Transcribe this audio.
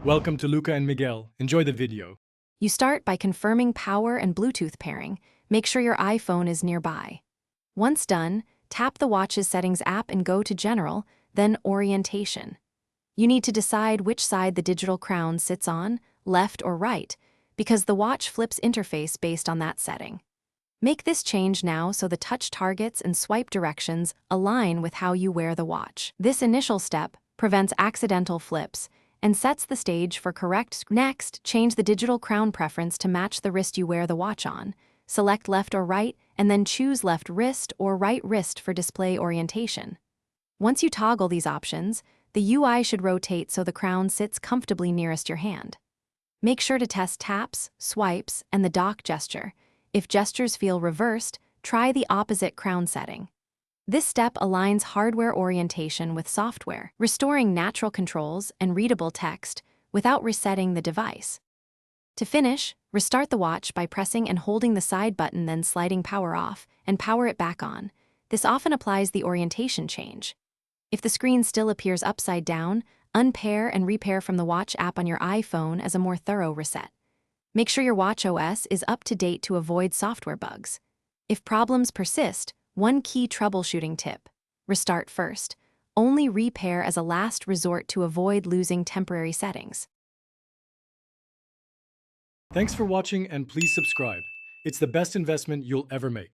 Welcome to Luca and Miguel. Enjoy the video. You start by confirming power and Bluetooth pairing. Make sure your iPhone is nearby. Once done, tap the watch's settings app and go to General, then Orientation. You need to decide which side the digital crown sits on, left or right, because the watch flips interface based on that setting. Make this change now so the touch targets and swipe directions align with how you wear the watch. This initial step prevents accidental flips and sets the stage for correct. Next, change the digital crown preference to match the wrist you wear the watch on. Select left or right, and then choose left wrist or right wrist for display orientation. Once you toggle these options, the UI should rotate so the crown sits comfortably nearest your hand. Make sure to test taps, swipes, and the dock gesture. If gestures feel reversed, try the opposite crown setting. This step aligns hardware orientation with software, restoring natural controls and readable text without resetting the device. To finish, restart the watch by pressing and holding the side button, then sliding power off and power it back on. This often applies the orientation change. If the screen still appears upside down, unpair and repair from the watch app on your iPhone as a more thorough reset. Make sure your watch OS is up to date to avoid software bugs. If problems persist, one key troubleshooting tip: restart first. Only repair as a last resort to avoid losing temporary settings. Thanks for watching and please subscribe. It's the best investment you'll ever make.